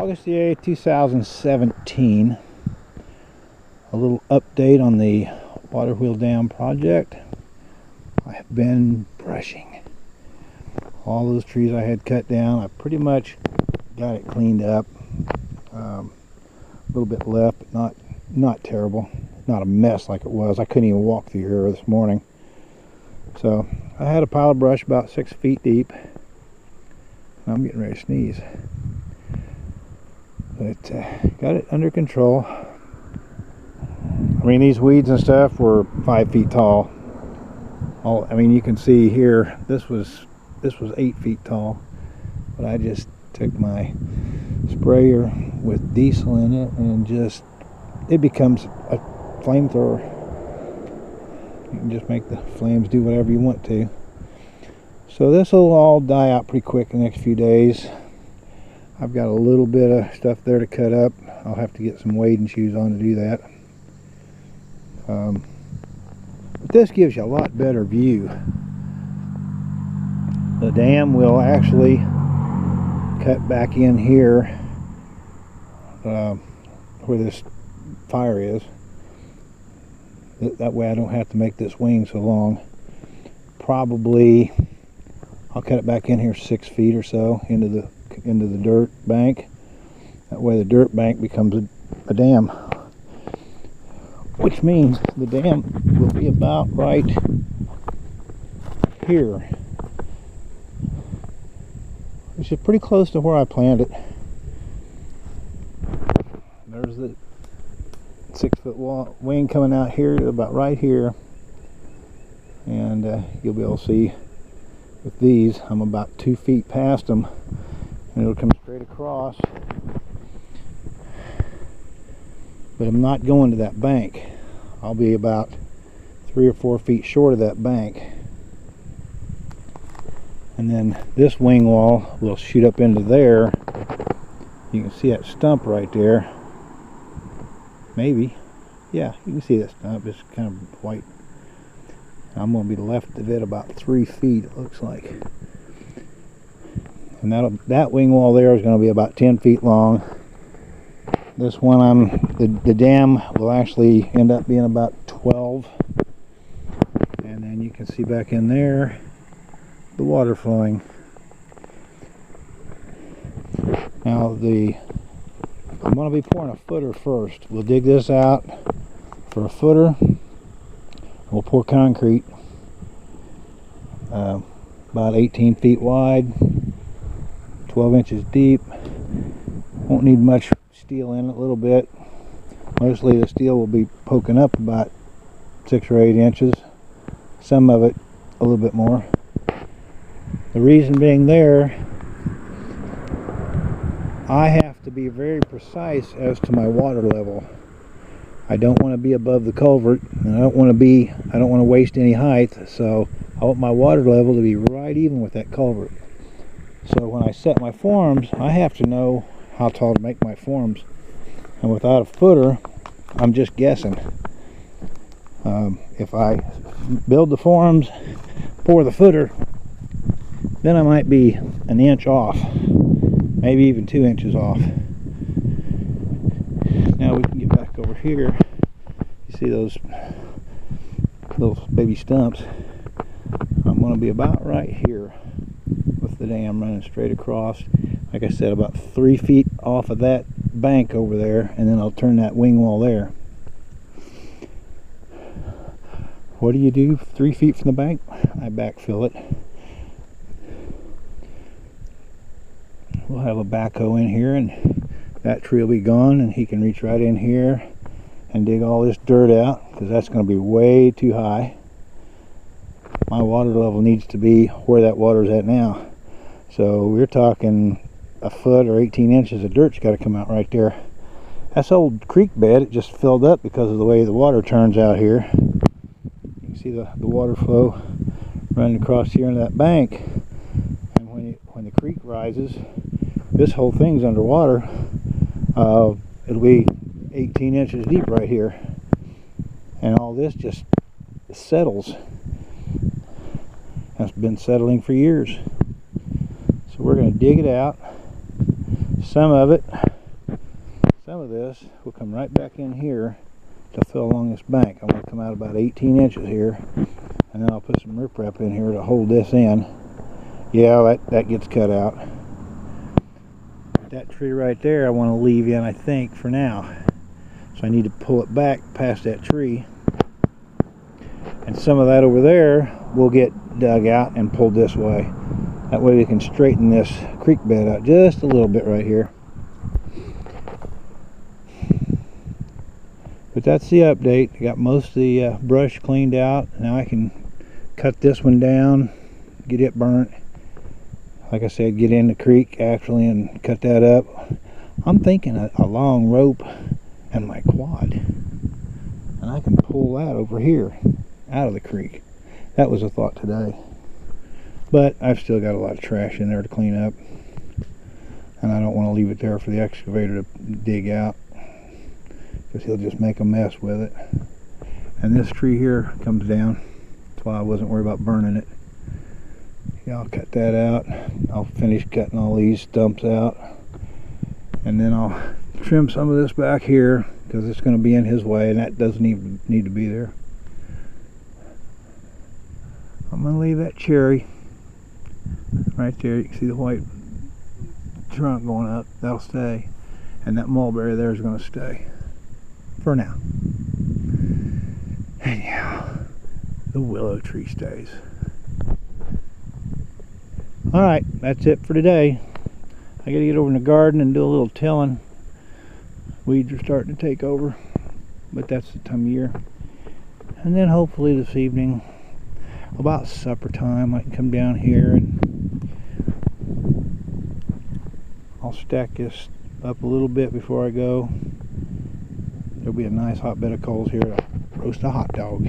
August the 8th, 2017. A little update on the Waterwheel Dam project. I have been brushing all those trees I had cut down. I pretty much got it cleaned up. A little bit left, but not terrible. Not a mess like it was. I couldn't even walk through here this morning. So I had a pile of brush about 6 feet deep. I'm getting ready to sneeze. But got it under control. I mean, these weeds and stuff were 5 feet tall. I mean, you can see here, this was 8 feet tall. But I just took my sprayer with diesel in it and it becomes a flamethrower. You can just make the flames do whatever you want to. So this will all die out pretty quick in the next few days. I've got a little bit of stuff there to cut up. I'll have to get some wading shoes on to do that. But this gives you a lot better view. The dam will actually cut back in here where this fire is. That way I don't have to make this wing so long. Probably I'll cut it back in here 6 feet or so into the dirt bank. That way the dirt bank becomes a dam, which means the dam will be about right here, which is pretty close to where I planned it. There's the 6 foot wing coming out here to about right here, and you'll be able to see with these I'm about 2 feet past them, and it'll come straight across. But I'm not going to that bank. I'll be about 3 or 4 feet short of that bank, and then this wing wall will shoot up into there. You can see that stump right there. Maybe, yeah, you can see that stump. It's kind of white. I'm going to be left of it about 3 feet, it looks like. And that wing wall there is going to be about 10 feet long. This one, the dam will actually end up being about 12. And then you can see back in there the water flowing. Now I'm going to be pouring a footer first. We'll dig this out for a footer. We'll pour concrete about 18 feet wide, 12 inches deep. Won't need much steel in it, a little bit. Mostly the steel will be poking up about 6 or 8 inches. Some of it a little bit more. The reason being there, I have to be very precise as to my water level. I don't want to be above the culvert, and I don't want to waste any height, so I want my water level to be right even with that culvert. So when I set my forms, I have to know how tall to make my forms, and without a footer, I'm just guessing. If I build the forms, pour the footer, then I might be an inch off, maybe even 2 inches off. Now we can get back over here. You see those baby stumps? I'm going to be about right here with the dam running straight across. Like I said, about 3 feet off of that bank over there, and then I'll turn that wing wall there. What do you do 3 feet from the bank? I backfill it. We'll have a backhoe in here, and that tree will be gone, and he can reach right in here and dig all this dirt out, because that's going to be way too high. My water level needs to be where that water is at now. So we're talking a foot or 18 inches of dirt's got to come out right there. That's old creek bed. It just filled up because of the way the water turns out here. You can see the water flow running across here in that bank, and when the creek rises, this whole thing's underwater. It'll be 18 inches deep right here, and all this just settles. It's been settling for years. So we're going to dig it out. Some of it Some of this will come right back in here to fill along this bank. I'm going to come out about 18 inches here, and then I'll put some riprap in here to hold this in. Yeah, that gets cut out. That tree right there I want to leave in, I think, for now. So I need to pull it back past that tree. And some of that over there will get dug out and pulled this way. That way we can straighten this creek bed out just a little bit right here. But that's the update. I got most of the brush cleaned out. Now I can cut this one down, get it burnt. Like I said, get in the creek actually and cut that up. I'm thinking a long rope and my quad. And I can pull that over here out of the creek. That was a thought today. But I've still got a lot of trash in there to clean up. And I don't want to leave it there for the excavator to dig out, because he'll just make a mess with it. And this tree here comes down. That's why I wasn't worried about burning it. Yeah, I'll cut that out. I'll finish cutting all these stumps out. And then I'll trim some of this back here, because it's going to be in his way, and that doesn't even need to be there. I'm going to leave that cherry right there. You can see the white trunk going up. That'll stay. And that mulberry there is going to stay for now. Anyhow, the willow tree stays. Alright, that's it for today. I gotta get over in the garden and do a little tilling. Weeds are starting to take over, but that's the time of year. And then hopefully this evening, about supper time, I can come down here and I'll stack this up a little bit before I go. There'll be a nice hot bed of coals here to roast a hot dog.